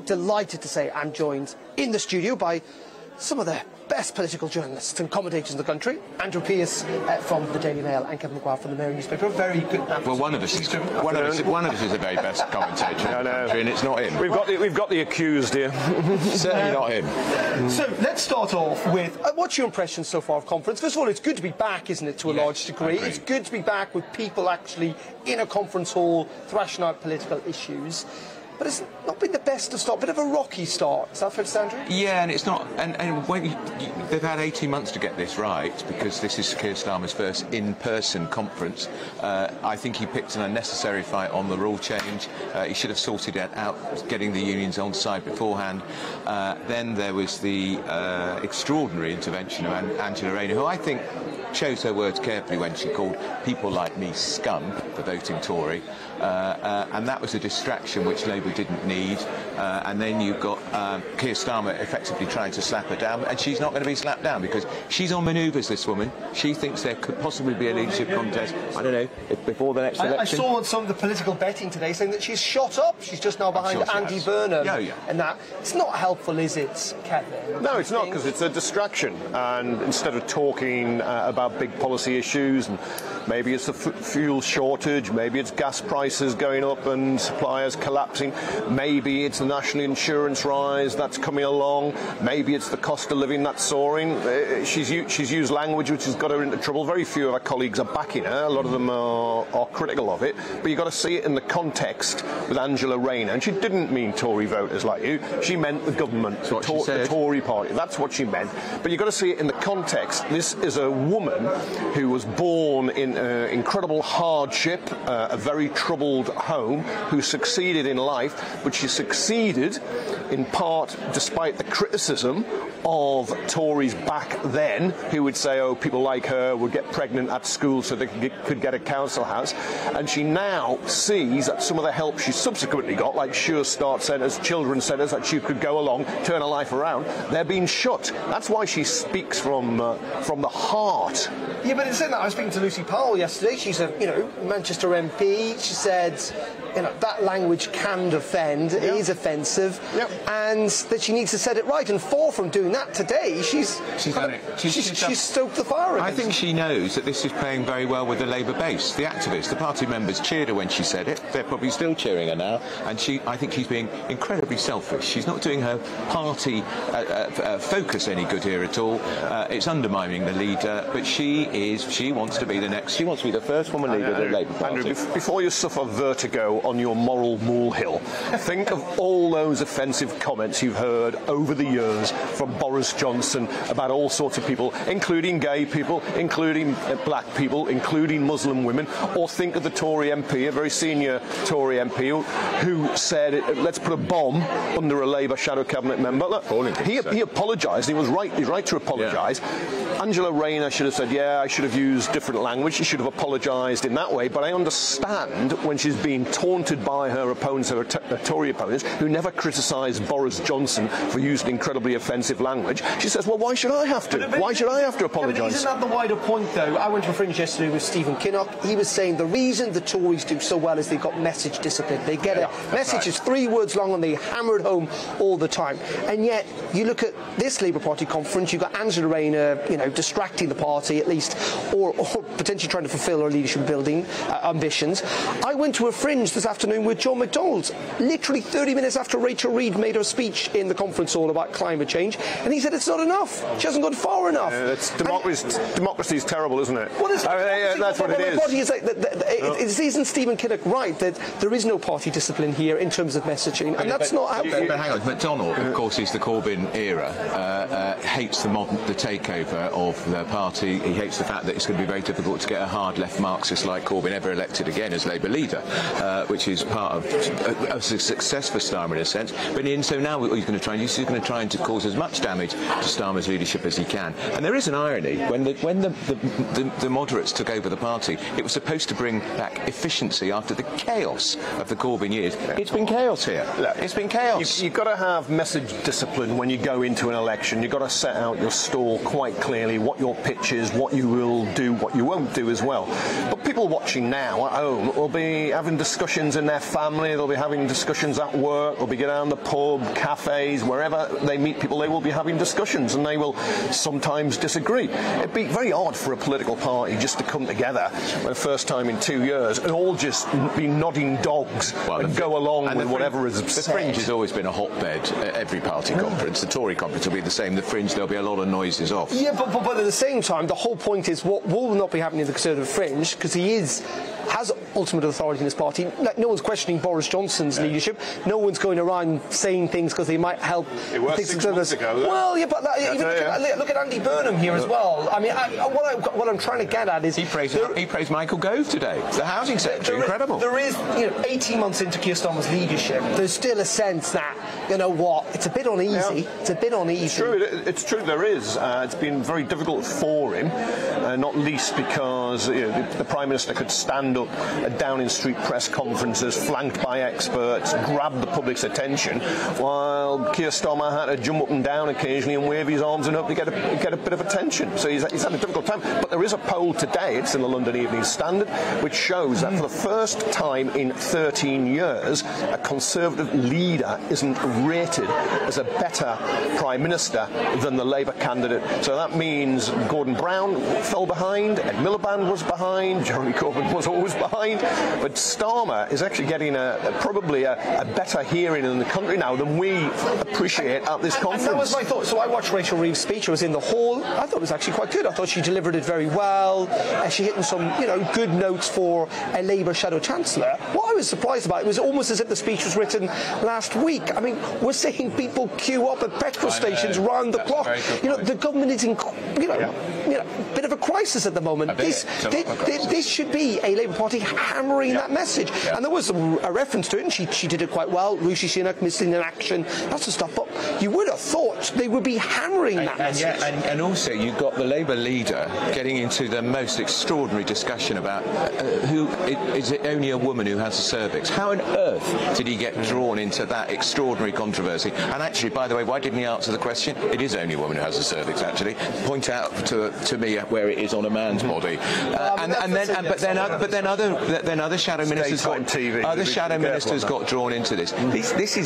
Delighted to say I'm joined in the studio by some of the best political journalists and commentators in the country. Andrew Pearce from the Daily Mail and Kevin Maguire from the Mail newspaper. Very good. Well, one of us is the very best commentator in the country, and it's not him. We've got the accused here. Certainly not him. So let's start off with what's your impression so far of conference? First of all, it's good to be back, isn't it, to a large degree? It's good to be back with people actually in a conference hall thrashing out political issues. But it's not been the best of start, bit of a rocky start. Is that fair to say, Andrew? Yeah, and it's not. And when they've had 18 months to get this right, because this is Keir Starmer's first in-person conference. I think he picked an unnecessary fight on the rule change. He should have sorted it out, getting the unions on side beforehand. Then there was the extraordinary intervention of Angela Rayner, who I think chose her words carefully when she called people like me scum for voting Tory, and that was a distraction which Labour didn't need. And then you've got Keir Starmer effectively trying to slap her down, and she's not going to be slapped down because she's on manoeuvres, this woman. She thinks there could possibly be a leadership contest, I don't know, before the next election. I saw some of the political betting today saying that she's shot up. She's just now behind Andy Burnham. And that, it's not helpful, is it, Kevin? No, it's not, because it's a distraction. And instead of talking about big policy issues, and maybe it's the fuel shortage, maybe it's gas prices going up and suppliers collapsing, maybe it's the national insurance rise that's coming along, maybe it's the cost of living that's soaring. She's used language which has got her into trouble. Very few of our colleagues are backing her. A lot of them are critical of it. But you've got to see it in the context with Angela Rayner. And she didn't mean Tory voters like you. She meant the government, the Tory party. That's what she meant. But you've got to see it in the context. This is a woman who was born in incredible hardship, a very troubled home, who succeeded in life, but she succeeded in part despite the criticism of Tories back then, who would say, oh, people like her would get pregnant at school so they could get a council house. And she now sees that some of the help she subsequently got, like Sure Start centres, children's centres, that she could go along, turn her life around, they're being shut. That's why she speaks from the heart. Yeah, but in saying that, I was speaking to Lucy Powell yesterday. She's a, Manchester MP. She said, that language can offend, it is offensive, and that she needs to set it right. And far from doing that today, she's done it. She's stoked the fire. I think she knows that this is playing very well with the Labour base, the activists, the party members cheered her when she said it. They're probably still cheering her now, and I think she's being incredibly selfish. She's not doing her party focus any good here at all. It's undermining the leader, but she wants to be the next. She wants to be the first woman leader of the Labour Party. Andrew, before you suffer vertigo on your moral molehill, think of all those offensive comments you've heard over the years from Boris Johnson about all sorts of people, including gay people, including black people, including Muslim women. Or think of the Tory MP, a very senior Tory MP, who said, let's put a bomb under a Labour shadow cabinet member. Look, he apologised. He was right. He's right to apologise. Angela Rayner should have said, yeah, I should have used different language. She should have apologised in that way. But I understand when she's being taunted by her opponents, her Tory opponents, who never criticised Boris Johnson for using incredibly offensive language. She says, well, why should I have to? Why should I have to apologise? Isn't that the wider point, though? I went to a fringe yesterday with Stephen Kinnock. He was saying the reason the Tories do so well is they've got message discipline. They get a message is 3 words long and they hammer it home all the time. And yet, you look at this Labour Party conference, you've got Angela Rayner, distracting the party at least, or potentially trying to fulfil her leadership building ambitions. I went to a fringe this afternoon with John McDonnell, literally 30 minutes after Rachel Reid made her speech in the conference hall about climate change, and he said it's not enough. She hasn't gone far enough. Democracy is terrible, isn't it? Well, that's what it is. Isn't Stephen Kinnock right that there is no party discipline here in terms of messaging, and that's not helpful? But hang on, McDonnell, of course, is the Corbyn era, hates the takeover of the party. He hates the fact that it's going to be very difficult to get a hard left Marxist like Corbyn ever elected again as Labour leader, which is part of a success for Starmer in a sense. But so now what he's going to try and do is he's going to try and cause as much damage to Starmer's leadership as he can. And there is an irony. When the moderates took over the party, it was supposed to bring back efficiency after the chaos of the Corbyn years. It's been chaos here. It's been chaos. You've got to have message discipline when you go into an election. You've got to set out your stall quite clearly, what your pitch is, what you will do, what you won't do as well. But people watching now at home will be having discussions discussions in their family, they'll be having discussions at work, they'll be going down the pub, cafes, wherever they meet people, they will be having discussions, and they will sometimes disagree. It'd be very odd for a political party just to come together for the first time in 2 years and all just be nodding dogs and go along with whatever is said. The Fringe has always been a hotbed at every party conference. The Tory conference will be the same. The Fringe, there'll be a lot of noises off. Yeah, but at the same time, the whole point is what will not be happening in the Conservative Fringe, because he has ultimate authority in his party. Like, no one's questioning Boris Johnson's leadership. No one's going around saying things because they might help. It was 6 months ago, though. Well, yeah, but look at Andy Burnham here as well. I mean, what I'm trying to get at is... He praised Michael Gove today, the housing sector. Incredible. There is, 18 months into Keir Starmer's leadership, there's still a sense that, you know what, it's a bit uneasy. Yeah. It's a bit uneasy. It's true there is. It's been very difficult for him, not least because the Prime Minister could stand up at Downing Street press conferences, flanked by experts, grab the public's attention, while Keir Starmer had to jump up and down occasionally and wave his arms and up to get a bit of attention. So he's had a difficult time. But there is a poll today, it's in the London Evening Standard, which shows that for the first time in 13 years, a Conservative leader isn't rated as a better Prime Minister than the Labour candidate. So that means Gordon Brown fell behind, Ed Miliband was behind, Jeremy Corbyn was always behind, but Starmer is actually getting probably a better hearing in the country now than we appreciate at this conference. And that was my thought. So I watched Rachel Reeves' speech. I was in the hall. I thought it was actually quite good. I thought she delivered it very well. She hit some, good notes for a Labour shadow chancellor. What I was surprised about, it was almost as if the speech was written last week. I mean, we're seeing people queue up at petrol stations round the clock. The government is in, bit of a crisis at the moment. This should be a Labour Party hammering that message. Yeah. And there was a reference to it, and she did it quite well. Rishi Sunak missing in action, lots of stuff. But you would have thought they would be hammering that message. And also you've got the Labour leader getting into the most extraordinary discussion about is it only a woman who has a cervix? How on earth did he get drawn into that extraordinary controversy? And actually, by the way, why didn't he answer the question? It is only a woman who has a cervix, actually. Point out to me where it is on a man's body. But then other shadow ministers got drawn into this. This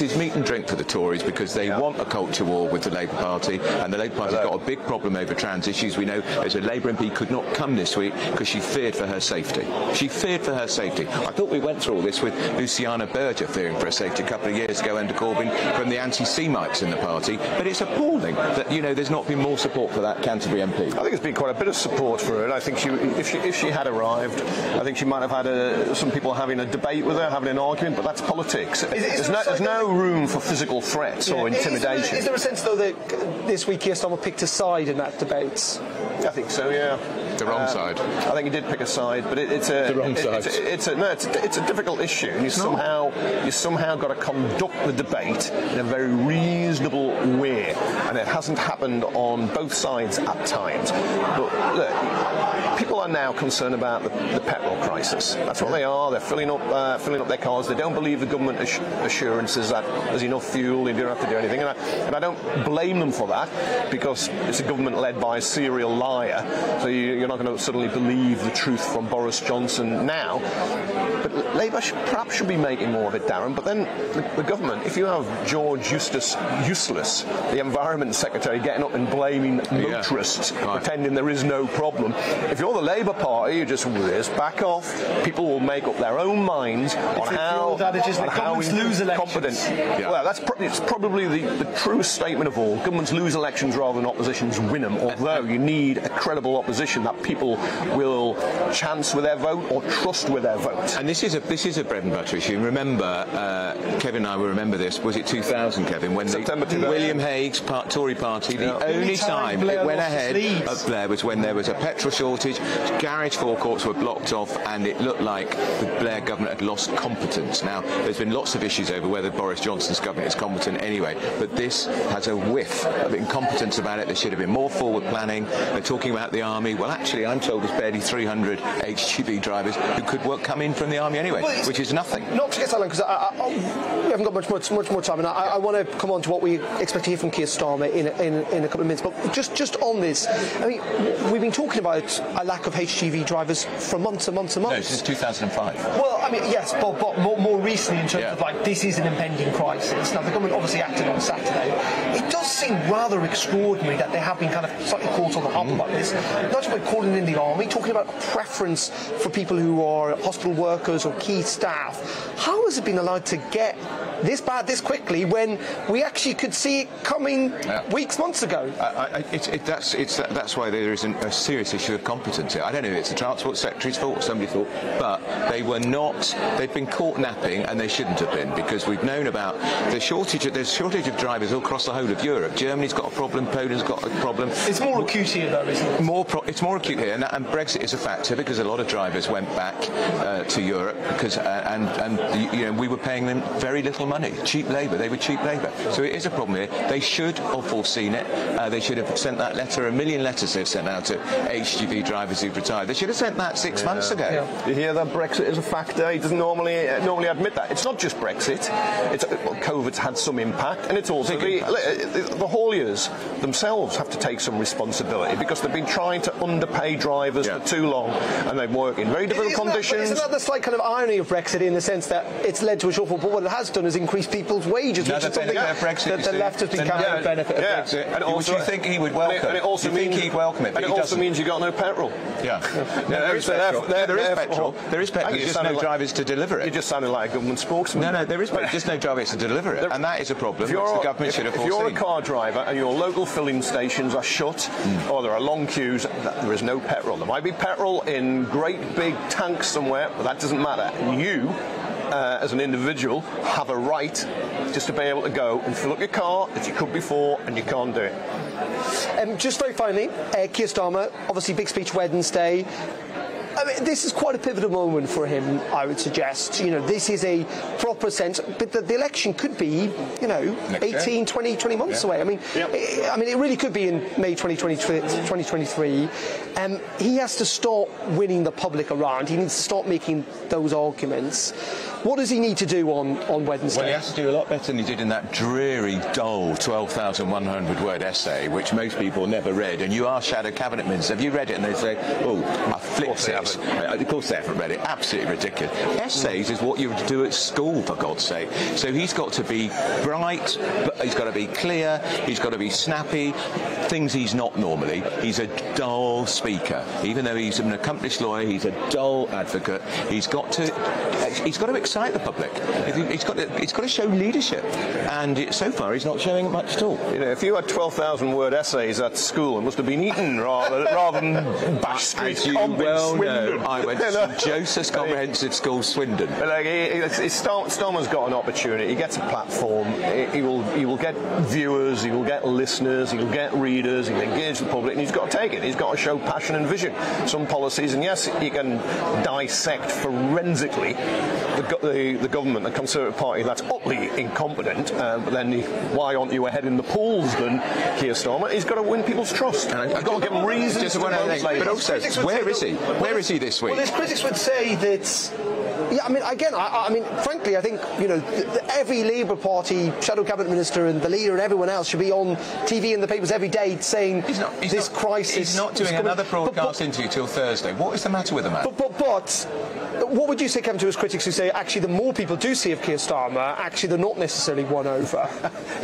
is meat and drink for the Tories, because they want a culture war with the Labour Party, and the Labour Party's got a big problem over trans issues. We know there's a Labour MP could not come this week because she feared for her safety. She feared for her safety. I thought we went through all this with Luciana Berger fearing for her safety a couple of years ago under Corbyn from the anti-Semites in the party. But it's appalling that there's not been more support for that Canterbury MP. I think there's been quite a bit of support for her, and I think if she had arrived, I think she might have had some people having a debate with her, having an argument, but that's politics. There's no room for physical threats or intimidation. Is there a sense, though, that this week Keir Starmer picked a side in that debate? I think so, yeah. The wrong side. I think he did pick a side, but it's a difficult issue, and you somehow got to conduct the debate in a very reasonable way, and it hasn't happened on both sides at times. But look, people are now concerned about the petrol crisis. That's what they are. They're filling up their cars. They don't believe the government assurances that there's enough fuel, you don't have to do anything, and I don't blame them for that, because it's a government led by a serial liar. So you're not going to suddenly believe the truth from Boris Johnson now. But Labour perhaps should be making more of it, Darren. But then the government, if you have George Useless, the Environment Secretary, getting up and blaming motorists, pretending there is no problem, if you're the Labour Party, you just back off. People will make up their own minds on how incompetent. Yeah. Well, it's probably the truest statement of all. Governments lose elections rather than oppositions win them, although you need a credible opposition that people will chance with their vote or trust with their vote. And this is a bread and butter issue. Remember, Kevin and I will remember this. Was it 2000, Kevin, when William Hague's Tory party, the only time it went ahead up there was when there was a petrol shortage, garage forecourts were blocked off, and it looked like the Blair government had lost competence. Now, there's been lots of issues over whether Boris Johnson's government is competent anyway, but this has a whiff of incompetence about it. There should have been more forward planning. They're talking about the army. Well, actually, I'm told there's barely 300 HGV drivers who could come in from the army anyway, which is nothing. Not to get that long, because we haven't got much more time, and I want to come on to what we expect to hear from Keir Starmer in a couple of minutes. But just on this, I mean, we've been talking about a lack of HGV drivers for months and months and months. No, since 2005. Well, I mean, yes, but more recently in terms of like this is an impending crisis. Now the government obviously acted on Saturday. It does seem rather extraordinary that they have been kind of slightly caught on the hop about this. Not just by calling in the army, talking about a preference for people who are hospital workers or key staff. How has it been allowed to get this bad this quickly when we actually could see it coming weeks, months ago? That's why there is a serious issue of competency. I don't know if it's the Transport Secretary's fault or somebody's fault, but they were not. They've been caught napping, and they shouldn't have been, because we've known about the shortage. There's a shortage of drivers all across the whole of Europe. Germany's got a problem. Poland's got a problem. It's more acute here, though, isn't it? It's more acute here, and Brexit is a factor because a lot of drivers went back to Europe because we were paying them very little money, cheap labour. They were cheap labour, so it is a problem here. They should have foreseen it. They should have sent that letter. A million letters they've sent out to HGV drivers who've retired. They should have sent that 6 months ago. Yeah. You hear that Brexit is a factor? He doesn't normally admit that. It's not just Brexit. COVID's had some impact, and it's also the hauliers themselves have to take some responsibility because they've been trying to underpay drivers for too long, and they work in very difficult conditions. Isn't that the slight kind of irony of Brexit in the sense that it's led to a shortfall, but what it has done is increase people's wages, which is something that the left has been counting the benefit of Brexit. And also, you think he would welcome? And it also means he'd welcome it, but it also means you got no petrol. There is petrol. There is petrol. There's just no drivers to deliver it. You just sounded like a government spokesman. No, there is just no drivers to deliver it, and that is a problem which the government should have foreseen. If you're a car driver and your local filling stations are shut, or there are long queues, there is no petrol. There might be petrol in great big tanks somewhere, but that doesn't matter. You, as an individual, have a right just to be able to go and fill up your car as you could before, and you can't do it. Just very finally, Keir Starmer, obviously big speech Wednesday. I mean, this is quite a pivotal moment for him, I would suggest. You know, this is a proper sense, but the election could be, 18, 20 months away. I mean, it really could be in May 2023. He has to start winning the public around. He needs to start making those arguments. What does he need to do on Wednesday? Well, he has to do a lot better than he did in that dreary, dull 12,100-word essay, which most people never read. And you ask shadow cabinet ministers, have you read it? And they say, oh, I flipped it. Of course they haven't read it. Absolutely ridiculous. Essays is what you do at school, for God's sake. So he's got to be bright, but he's got to be clear, he's got to be snappy, things he's not normally. He's a dull speaker. Even though he's an accomplished lawyer, he's a dull advocate. He's got to excite the public. He's got to show leadership. And so far, he's not showing it much at all. If you had 12,000-word essays at school, it must have been eaten rather than Bash Street. As you well know, I went to St Joseph's Comprehensive School, Swindon. Starmer's got an opportunity. He gets a platform. He will get viewers. He will get listeners. He will get readers. He'll engage the public, and he's got to take it. He's got to show passion and vision. Some policies, and yes, he can dissect forensically the government, the Conservative Party, that's utterly incompetent. But then, why aren't you ahead in the polls than Keir Starmer? He's got to win people's trust. And he's got to give them reasons to vote Labour. But also, where is he? Where is he this week? Well, his critics would say that. Yeah, I mean, frankly, I think every Labour Party shadow cabinet minister and the leader and everyone else should be on TV and the papers every day saying this crisis. He's not doing another broadcast interview till Thursday. What is the matter with the man? But what would you say, Kevin, to his critics who say actually the more people do see of Keir Starmer, actually they're not necessarily won over?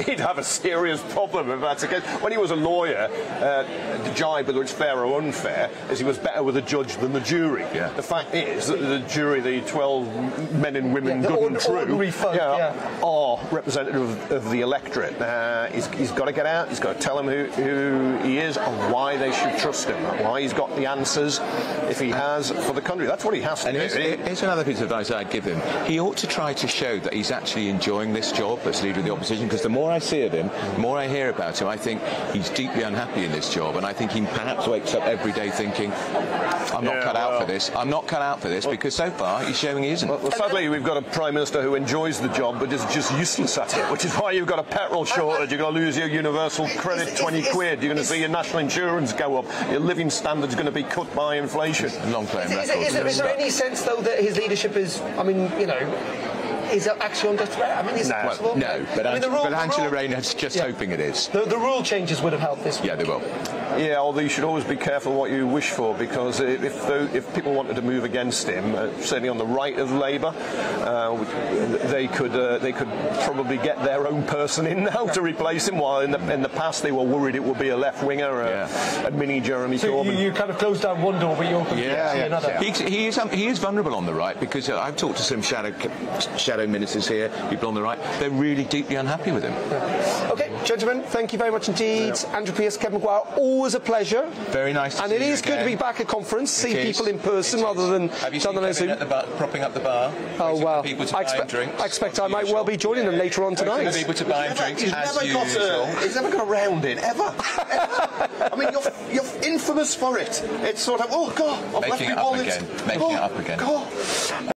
He'd have a serious problem if that's the case. When he was a lawyer, the jibe, whether it's fair or unfair, is he was better with a judge than the jury. Yeah. The fact is that the jury, the 12 men and women, good and true, are representative of the electorate. He's got to get out. He's got to tell them who he is and why they should trust him. Why he's got the answers, if he has, for the country. That's what he has to do. Here's another piece of advice I'd give him. He ought to try to show that he's actually enjoying this job as leader of the opposition, because the more I see of him, the more I hear about him, I think he's deeply unhappy in this job, and I think he perhaps wakes up every day thinking, I'm not cut out for this. I'm not cut out for this, because so far he's showing he isn't. Well, sadly, we've got a Prime Minister who enjoys the job but is just useless at it, which is why you've got a petrol shortage. You're going to lose your universal credit, 20 quid. You're going to see your national insurance go up. Your living standard's going to be cut by inflation. Long playing record. Is there any sense, though, that his leadership is, is it actually on death threat? I mean, is it possible? Well, no, but, Angela Rayner's just hoping it is. The rule changes would have helped this. Yeah, they will. Yeah, although you should always be careful what you wish for, because if people wanted to move against him, certainly on the right of Labour, they could probably get their own person in now to replace him. While in the past they were worried it would be a left winger, a mini Jeremy Corbyn. You kind of closed down one door, but you opened another. Yeah. He is vulnerable on the right, because I've talked to some shadow ministers here, people on the right. They're really deeply unhappy with him. Yeah. Okay, gentlemen, thank you very much indeed. Andrew Pearce, Kevin Maguire, always a pleasure. Very nice to see you. And it is good to be back at conference, see people in person rather than Have you seen Kevin at the bar, propping up the bar? Oh, well, I expect I might well be joining them later on tonight. People to buy drinks He's never got a round in, ever. I mean, you're infamous for it. It's sort of, oh, God, I've left me wallet. Making it up again. God.